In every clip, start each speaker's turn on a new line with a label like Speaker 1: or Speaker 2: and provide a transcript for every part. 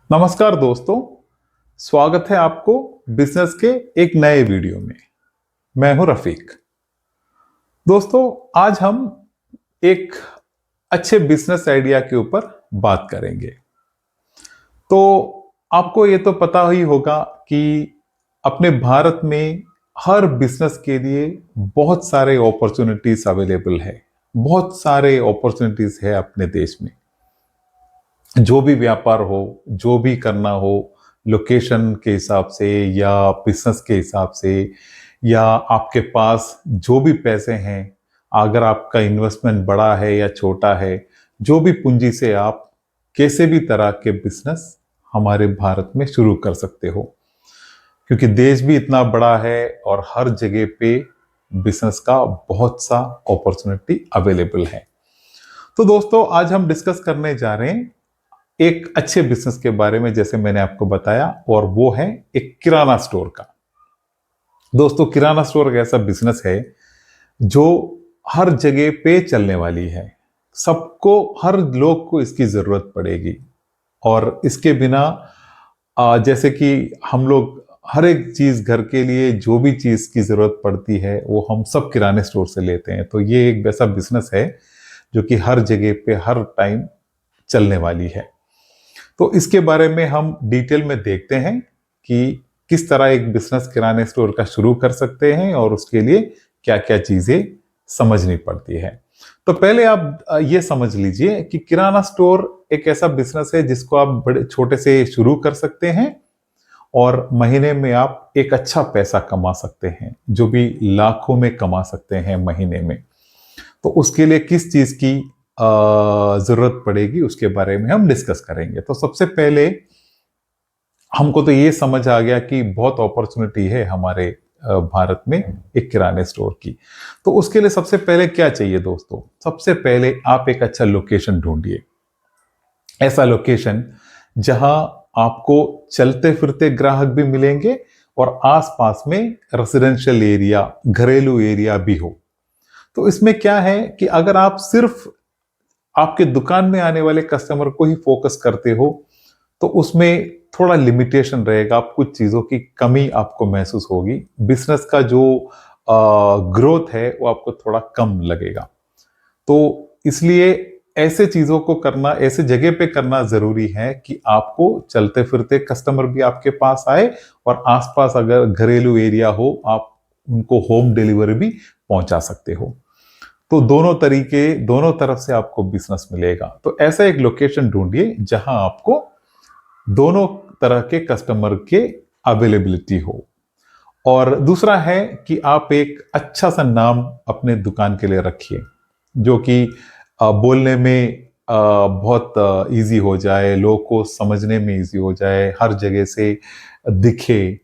Speaker 1: नमस्कार दोस्तों, स्वागत है आपको बिजनेस के एक नए वीडियो में। मैं हूं रफीक। दोस्तों, आज हम एक अच्छे बिजनेस आइडिया के ऊपर बात करेंगे। तो आपको ये तो पता ही होगा कि अपने भारत में हर बिजनेस के लिए बहुत सारे अपॉर्चुनिटीज अवेलेबल है। बहुत सारे अपॉर्चुनिटीज है अपने देश में। जो भी व्यापार हो, जो भी करना हो, लोकेशन के हिसाब से या बिजनेस के हिसाब से, या आपके पास जो भी पैसे हैं, अगर आपका इन्वेस्टमेंट बड़ा है या छोटा है, जो भी पूंजी से आप कैसे भी तरह के बिजनेस हमारे भारत में शुरू कर सकते हो, क्योंकि देश भी इतना बड़ा है और हर जगह पे बिजनेस का बहुत सा अपॉर्चुनिटी अवेलेबल है। तो दोस्तों, आज हम डिस्कस करने जा रहे हैं एक अच्छे बिजनेस के बारे में, जैसे मैंने आपको बताया, और वो है एक किराना स्टोर का। दोस्तों, किराना स्टोर एक ऐसा बिजनेस है जो हर जगह पे चलने वाली है। सबको, हर लोग को इसकी जरूरत पड़ेगी। और इसके बिना जैसे कि हम लोग हर एक चीज, घर के लिए जो भी चीज की जरूरत पड़ती है वो हम सब किराने स्टोर से लेते हैं। तो ये एक वैसा बिजनेस है जो कि हर जगह पे हर टाइम चलने वाली है। तो इसके बारे में हम डिटेल में देखते हैं कि किस तरह एक बिजनेस किराने स्टोर का शुरू कर सकते हैं और उसके लिए क्या क्या चीजें समझनी पड़ती है। तो पहले आप ये समझ लीजिए कि किराना स्टोर एक ऐसा बिजनेस है जिसको आप बड़े छोटे से शुरू कर सकते हैं और महीने में आप एक अच्छा पैसा कमा सकते हैं, जो भी लाखों में कमा सकते हैं महीने में। तो उसके लिए किस चीज की जरूरत पड़ेगी उसके बारे में हम डिस्कस करेंगे। तो सबसे पहले हमको तो ये समझ आ गया कि बहुत अपॉर्चुनिटी है हमारे भारत में एक किराने स्टोर की। तो उसके लिए सबसे पहले क्या चाहिए दोस्तों? सबसे पहले आप एक अच्छा लोकेशन ढूंढिए। ऐसा लोकेशन जहां आपको चलते फिरते ग्राहक भी मिलेंगे और आसपास में रेजिडेंशियल एरिया, घरेलू एरिया भी हो। तो इसमें क्या है कि अगर आप सिर्फ आपके दुकान में आने वाले कस्टमर को ही फोकस करते हो तो उसमें थोड़ा लिमिटेशन रहेगा, आप कुछ चीजों की कमी आपको महसूस होगी। बिजनेस का जो ग्रोथ है वो आपको थोड़ा कम लगेगा। तो इसलिए ऐसे चीजों को करना, ऐसे जगह पे करना जरूरी है कि आपको चलते फिरते कस्टमर भी आपके पास आए और आसपास अगर घरेलू एरिया हो, आप उनको होम डिलीवरी भी पहुंचा सकते हो। तो दोनों तरीके, दोनों तरफ से आपको बिजनेस मिलेगा। तो ऐसा एक लोकेशन ढूंढिए जहां आपको दोनों तरह के कस्टमर के अवेलेबिलिटी हो। और दूसरा है कि आप एक अच्छा सा नाम अपने दुकान के लिए रखिए, जो कि बोलने में बहुत इजी हो जाए, लोगों को समझने में इजी हो जाए, हर जगह से दिखे,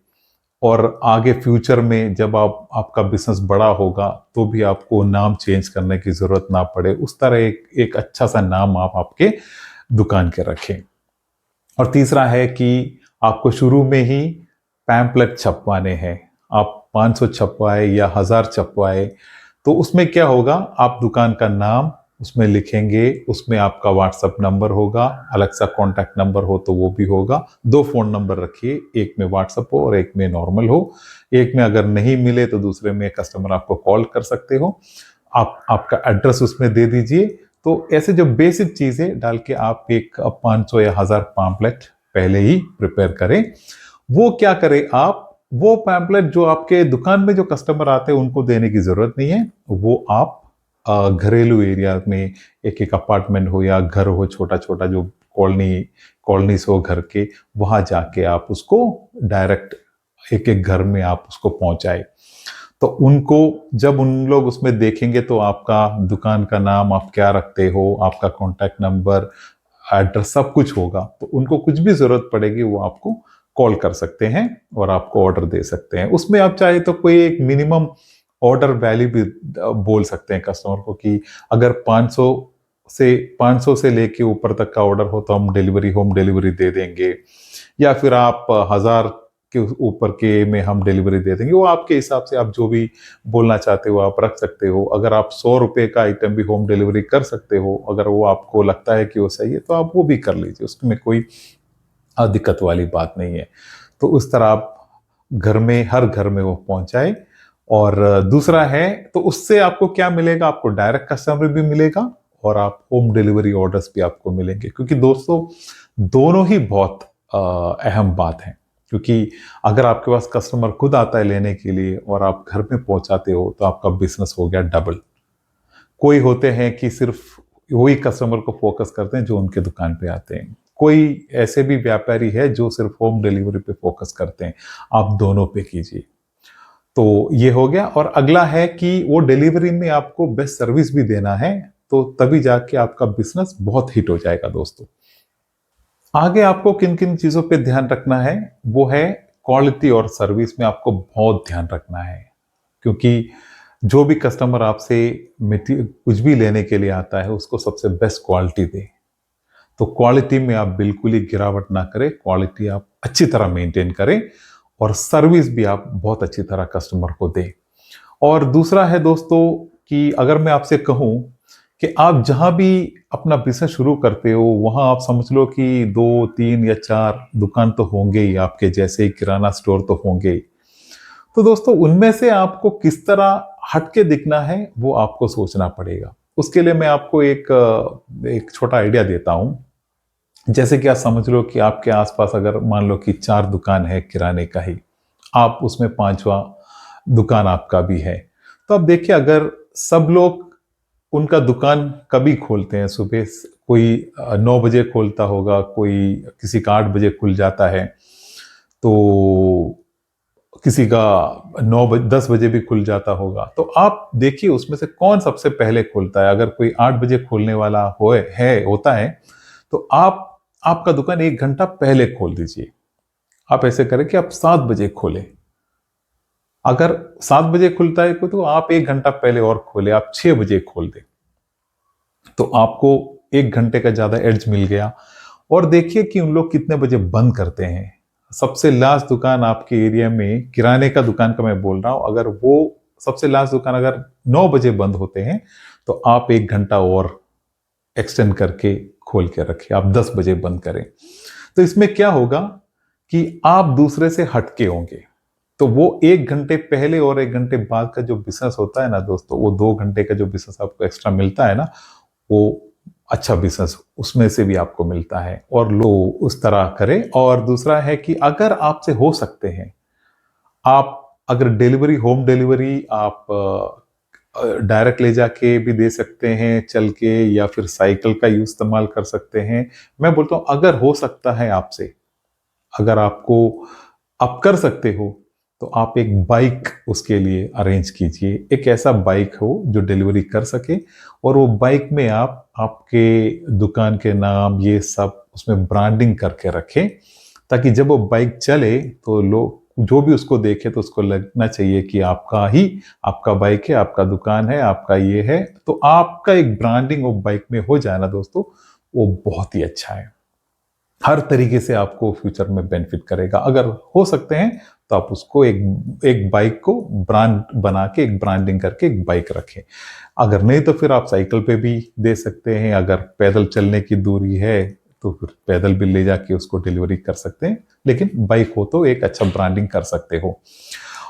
Speaker 1: और आगे फ्यूचर में जब आपका बिजनेस बड़ा होगा तो भी आपको नाम चेंज करने की जरूरत ना पड़े। उस तरह एक अच्छा सा नाम आप आपके दुकान के रखें। और तीसरा है कि आपको शुरू में ही पैम्पलेट छपवाने हैं। आप 500 छपवाए या 1000 छपवाए, तो उसमें क्या होगा, आप दुकान का नाम उसमें लिखेंगे, उसमें आपका व्हाट्सएप नंबर होगा, अलग सा कॉन्टैक्ट नंबर हो तो वो भी होगा। 2 फोन नंबर रखिए, एक में व्हाट्सएप हो और एक में नॉर्मल हो। एक में अगर नहीं मिले तो दूसरे में कस्टमर आपको कॉल कर सकते हो। आप आपका एड्रेस उसमें दे दीजिए। तो ऐसे जो बेसिक चीजें डाल के आप एक 500 या 1000 पैम्पलेट पहले ही प्रिपेयर करें। वो क्या करें, आप वो पैम्पलेट जो आपके दुकान में जो कस्टमर आते हैं उनको देने की जरूरत नहीं है। वो आप घरेलू एरिया में, एक एक अपार्टमेंट हो या घर हो, छोटा छोटा जो कॉलोनीज हो घर के, वहां जाके आप उसको डायरेक्ट एक एक घर में आप उसको पहुंचाए। तो उनको, जब उन लोग उसमें देखेंगे तो आपका दुकान का नाम, आप क्या रखते हो, आपका कॉन्टैक्ट नंबर, एड्रेस, सब कुछ होगा। तो उनको कुछ भी जरूरत पड़ेगी वो आपको कॉल कर सकते हैं और आपको ऑर्डर दे सकते हैं। उसमें आप चाहे तो कोई एक मिनिमम ऑर्डर वैल्यू भी बोल सकते हैं कस्टमर को कि अगर 500 से लेके ऊपर तक का ऑर्डर हो तो हम होम डिलीवरी दे देंगे, या फिर आप 1000 के ऊपर के में हम डिलीवरी दे देंगे। वो आपके हिसाब से, आप जो भी बोलना चाहते हो आप रख सकते हो। अगर आप 100 रुपए का आइटम भी होम डिलीवरी कर सकते हो, अगर वो आपको लगता है कि वो सही है, तो आप वो भी कर लीजिए, उसमें कोई दिक्कत वाली बात नहीं है। तो उस तरह आप घर में, हर घर में वो पहुंचाए। और दूसरा है तो उससे आपको क्या मिलेगा, आपको डायरेक्ट कस्टमर भी मिलेगा और आप होम डिलीवरी ऑर्डर्स भी आपको मिलेंगे। क्योंकि दोस्तों दोनों ही बहुत अहम बात है। क्योंकि अगर आपके पास कस्टमर खुद आता है लेने के लिए और आप घर में पहुंचाते हो तो आपका बिजनेस हो गया डबल। कोई होते हैं कि सिर्फ वही कस्टमर को फोकस करते हैं जो उनके दुकान पे आते हैं, कोई ऐसे भी व्यापारी है जो सिर्फ होम डिलीवरी पे फोकस करते हैं। आप दोनों पे कीजिए। तो ये हो गया। और अगला है कि वो डिलीवरी में आपको बेस्ट सर्विस भी देना है, तो तभी जाके आपका बिजनेस बहुत हिट हो जाएगा दोस्तों। आगे आपको किन किन चीजों पे ध्यान रखना है, वो है क्वालिटी और सर्विस में आपको बहुत ध्यान रखना है। क्योंकि जो भी कस्टमर आपसे कुछ भी लेने के लिए आता है उसको सबसे बेस्ट क्वालिटी दे। तो क्वालिटी में आप बिल्कुल ही गिरावट ना करें, क्वालिटी आप अच्छी तरह मेंटेन करें और सर्विस भी आप बहुत अच्छी तरह कस्टमर को दें। और दूसरा है दोस्तों कि अगर मैं आपसे कहूं कि आप जहां भी अपना बिजनेस शुरू करते हो वहां आप समझ लो कि 2, 3 या 4 दुकान तो होंगे ही, आपके जैसे ही किराना स्टोर तो होंगे ही। तो दोस्तों उनमें से आपको किस तरह हटके दिखना है वो आपको सोचना पड़ेगा। उसके लिए मैं आपको एक छोटा आइडिया देता हूं। जैसे कि आप समझ लो कि आपके आसपास अगर मान लो कि 4 दुकान है किराने का ही, आप उसमें 5वां दुकान आपका भी है। तो अब देखिए, अगर सब लोग उनका दुकान कभी खोलते हैं, सुबह कोई 9 बजे खोलता होगा, कोई किसी का 8 बजे खुल जाता है, तो किसी का 10 बजे भी खुल जाता होगा। तो आप देखिए उसमें से कौन सबसे पहले खोलता है। अगर कोई 8 बजे खोलने वाला होता है तो आप आपका दुकान 1 घंटा पहले खोल दीजिए। आप ऐसे करें कि आप 7 बजे खोलें। अगर 7 बजे खुलता है तो आप 1 घंटा पहले और खोले, आप 6 बजे खोल दें, तो आपको 1 घंटे का ज्यादा एड्ज मिल गया। और देखिए कि उन लोग कितने बजे बंद करते हैं। सबसे लास्ट दुकान आपके एरिया में, किराने का दुकान का मैं बोल रहा हूं, अगर वो सबसे लास्ट दुकान अगर 9 बजे बंद होते हैं तो आप 1 घंटा और एक्सटेंड करके खोल के रखें, आप 10 बजे बंद करें। तो इसमें क्या होगा कि आप दूसरे से हटके होंगे। तो वो 1 घंटे पहले और 1 घंटे बाद का जो बिजनेस होता है ना दोस्तों, वो 2 घंटे का जो बिजनेस आपको एक्स्ट्रा मिलता है ना, वो अच्छा बिजनेस उसमें से भी आपको मिलता है। और लो उस तरह करें। और दूसरा है कि अगर आपसे हो सकते हैं, आप अगर डिलीवरी, होम डिलीवरी आप डायरेक्ट ले जाके भी दे सकते हैं चल के, या फिर साइकिल का इस्तेमाल कर सकते हैं। मैं बोलता हूं अगर हो सकता है आपसे, अगर आपको आप कर सकते हो, तो आप एक बाइक उसके लिए अरेंज कीजिए। एक ऐसा बाइक हो जो डिलीवरी कर सके, और वो बाइक में आप आपके दुकान के नाम ये सब उसमें ब्रांडिंग करके रखें, ताकि जब वो बाइक चले तो लोग जो भी उसको देखे तो उसको लगना चाहिए कि आपका बाइक है, आपका दुकान है, आपका ये है। तो आपका एक ब्रांडिंग वो बाइक में हो जाए ना दोस्तों, वो बहुत ही अच्छा है। हर तरीके से आपको फ्यूचर में बेनिफिट करेगा। अगर हो सकते हैं तो आप उसको एक एक बाइक को ब्रांड बना के, एक ब्रांडिंग करके एक बाइक रखें। अगर नहीं तो फिर आप साइकिल पे भी दे सकते हैं। अगर पैदल चलने की दूरी है तो फिर पैदल भी ले जाके उसको डिलीवरी कर सकते हैं। लेकिन बाइक हो तो एक अच्छा ब्रांडिंग कर सकते हो।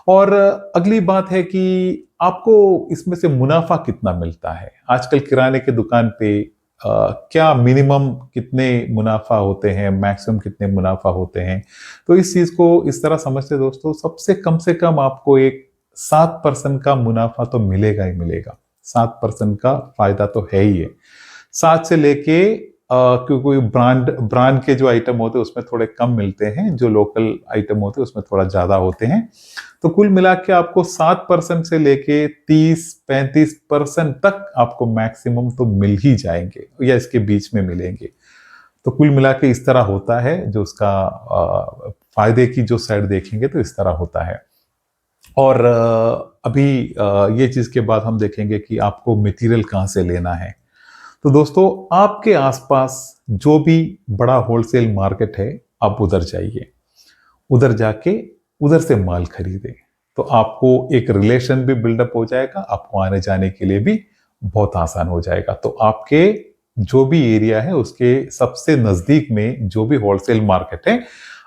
Speaker 1: और अगली बात है कि आपको इसमें से मुनाफा कितना मिलता है। आजकल किराने की दुकान पे क्या मिनिमम कितने मुनाफा होते हैं, मैक्सिमम कितने मुनाफा होते हैं। तो इस चीज को इस तरह समझते दोस्तों, सबसे कम से कम आपको एक 7% का मुनाफा तो मिलेगा ही मिलेगा। 7% का फायदा तो है ही है। 7 से लेके क्योंकि ब्रांड के जो आइटम होते हैं उसमें थोड़े कम मिलते हैं, जो लोकल आइटम होते हैं उसमें थोड़ा ज्यादा होते हैं। तो कुल मिला के आपको 7% से लेके 30-35% तक आपको मैक्सिमम तो मिल ही जाएंगे, या इसके बीच में मिलेंगे। तो कुल मिला के इस तरह होता है। जो उसका फायदे की जो साइड देखेंगे तो इस तरह होता है। और अभी ये चीज के बाद हम देखेंगे कि आपको मटेरियल कहाँ से लेना है। तो दोस्तों आपके आसपास जो भी बड़ा होलसेल मार्केट है, आप उधर जाइए। उधर जाके उधर से माल खरीदें, तो आपको एक रिलेशन भी बिल्डअप हो जाएगा, आपको आने जाने के लिए भी बहुत आसान हो जाएगा। तो आपके जो भी एरिया है उसके सबसे नजदीक में जो भी होलसेल मार्केट है,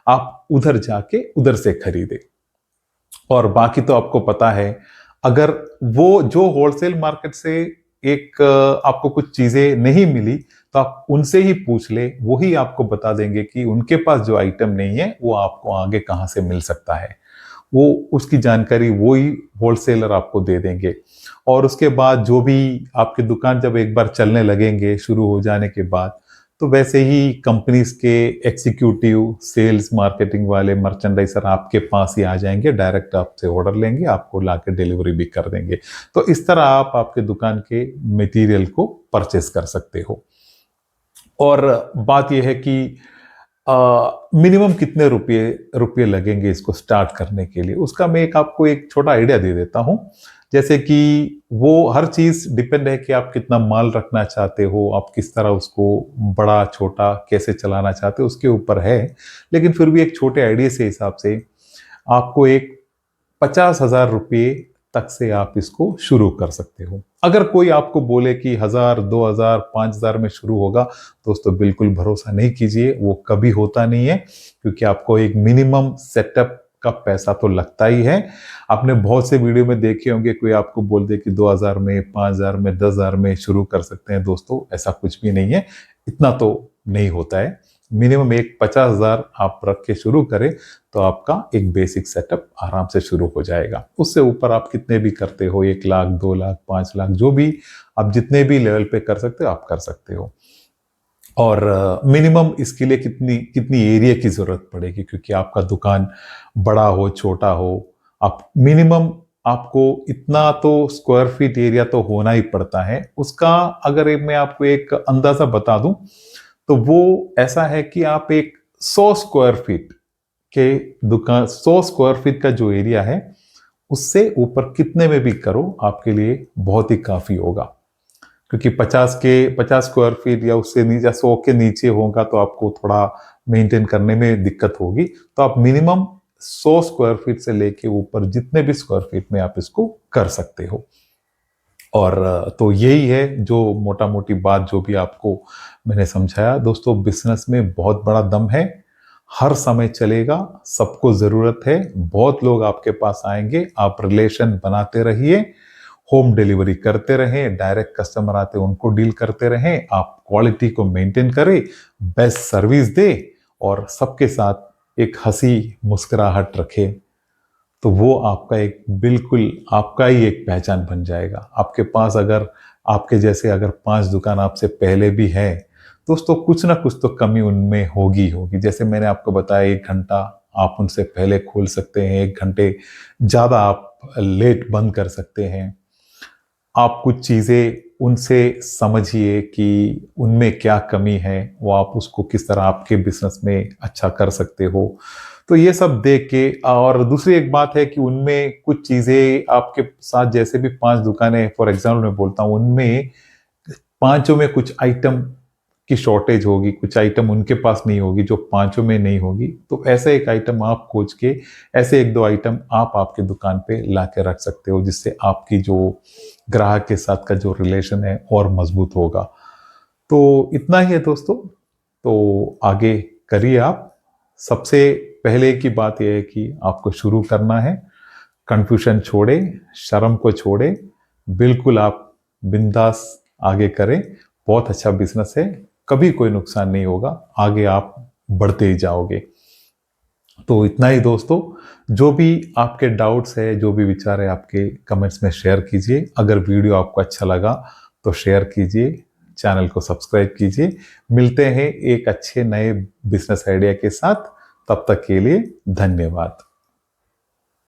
Speaker 1: आप उधर जाके उधर से खरीदें। और बाकी तो आपको पता है, अगर वो जो होलसेल मार्केट से एक आपको कुछ चीजें नहीं मिली, तो आप उनसे ही पूछ ले, वो ही आपको बता देंगे कि उनके पास जो आइटम नहीं है वो आपको आगे कहाँ से मिल सकता है। वो उसकी जानकारी वो ही होलसेलर आपको दे देंगे। और उसके बाद जो भी आपकी दुकान जब एक बार चलने लगेंगे शुरू हो जाने के बाद, तो वैसे ही कंपनीज के एग्जीक्यूटिव, सेल्स, मार्केटिंग वाले, मर्चेंडाइजर आपके पास ही आ जाएंगे, डायरेक्ट आपसे ऑर्डर लेंगे, आपको लाके डिलीवरी भी कर देंगे। तो इस तरह आप आपके दुकान के मटेरियल को परचेस कर सकते हो। और बात यह है कि मिनिमम कितने रुपए रुपए लगेंगे इसको स्टार्ट करने के लिए, उसका मैं आपको एक छोटा आइडिया दे देता हूं। जैसे कि वो हर चीज डिपेंड है कि आप कितना माल रखना चाहते हो, आप किस तरह उसको बड़ा छोटा कैसे चलाना चाहते हो, उसके ऊपर है। लेकिन फिर भी एक छोटे आइडिया से हिसाब से आपको एक 50,000 रुपये तक से आप इसको शुरू कर सकते हो। अगर कोई आपको बोले कि 1,000, 2,000, 5,000 में शुरू होगा, दोस्तों बिल्कुल भरोसा नहीं कीजिए, वो कभी होता नहीं है। क्योंकि आपको एक मिनिमम सेटअप का पैसा तो लगता ही है। आपने बहुत से वीडियो में देखे होंगे, कोई आपको बोल दे कि 2,000 में, 5,000 में, 10,000 में शुरू कर सकते हैं। दोस्तों ऐसा कुछ भी नहीं है, इतना तो नहीं होता है। मिनिमम एक 50,000 आप रख के शुरू करें, तो आपका एक बेसिक सेटअप आराम से शुरू हो जाएगा। उससे ऊपर आप कितने भी करते हो, 1,00,000, 2,00,000, 5,00,000, जो भी आप जितने भी लेवल पे कर सकते हो आप कर सकते हो। और मिनिमम इसके लिए कितनी कितनी एरिया की जरूरत पड़ेगी, क्योंकि आपका दुकान बड़ा हो छोटा हो, आप मिनिमम आपको इतना तो स्क्वायर फीट एरिया तो होना ही पड़ता है। उसका अगर मैं आपको एक अंदाजा बता दूं, तो वो ऐसा है कि आप एक 100 स्क्वायर फीट के दुकान, 100 स्क्वायर फीट का जो एरिया है, उससे ऊपर कितने में भी करो आपके लिए बहुत ही काफी होगा। क्योंकि 50 स्क्वायर फीट या उससे नीचे, 100 के नीचे होगा तो आपको थोड़ा मेंटेन करने में दिक्कत होगी। तो आप मिनिमम 100 स्क्वायर फीट से लेके ऊपर जितने भी स्क्वायर फीट में आप इसको कर सकते हो। और तो यही है जो मोटा मोटी बात जो भी आपको मैंने समझाया। दोस्तों बिजनेस में बहुत बड़ा दम है, हर समय चलेगा, सबको जरूरत है, बहुत लोग आपके पास आएंगे, आप रिलेशन बनाते रहिए, होम डिलीवरी करते रहें, डायरेक्ट कस्टमर आते उनको डील करते रहें, आप क्वालिटी को मेंटेन करें, बेस्ट सर्विस दे और सबके साथ एक हंसी मुस्कुराहट रखें। तो वो आपका एक बिल्कुल आपका ही एक पहचान बन जाएगा। आपके पास अगर आपके जैसे अगर 5 दुकान आपसे पहले भी है, दोस्तों कुछ ना कुछ तो कमी उनमें होगी होगी। जैसे मैंने आपको बताया 1 घंटा आप उनसे पहले खोल सकते हैं, 1 घंटे ज्यादा आप लेट बंद कर सकते हैं। आप कुछ चीजें उनसे समझिए कि उनमें क्या कमी है, वो आप उसको किस तरह आपके बिजनेस में अच्छा कर सकते हो। तो ये सब देख के, और दूसरी एक बात है कि उनमें कुछ चीजें आपके साथ, जैसे भी 5 दुकानें फॉर एग्जाम्पल मैं बोलता हूँ, उनमें पांचों में कुछ आइटम की शॉर्टेज होगी, कुछ आइटम उनके पास नहीं होगी जो पांचों में नहीं होगी। तो ऐसे एक आइटम आप खोज के, ऐसे 1-2 आइटम आप आपके दुकान पे ला के रख सकते हो, जिससे आपकी जो ग्राहक के साथ का जो रिलेशन है और मजबूत होगा। तो इतना ही है दोस्तों, तो आगे करिए आप। सबसे पहले की बात यह है कि आपको शुरू करना है, कंफ्यूजन छोड़े, शर्म को छोड़े, बिल्कुल आप बिंदास आगे करें। बहुत अच्छा बिजनेस है, कभी कोई नुकसान नहीं होगा, आगे आप बढ़ते ही जाओगे। तो इतना ही दोस्तों, जो भी आपके डाउट्स है, जो भी विचार है, आपके कमेंट्स में शेयर कीजिए। अगर वीडियो आपको अच्छा लगा तो शेयर कीजिए, चैनल को सब्सक्राइब कीजिए। मिलते हैं एक अच्छे नए बिजनेस आइडिया के साथ, तब तक के लिए धन्यवाद।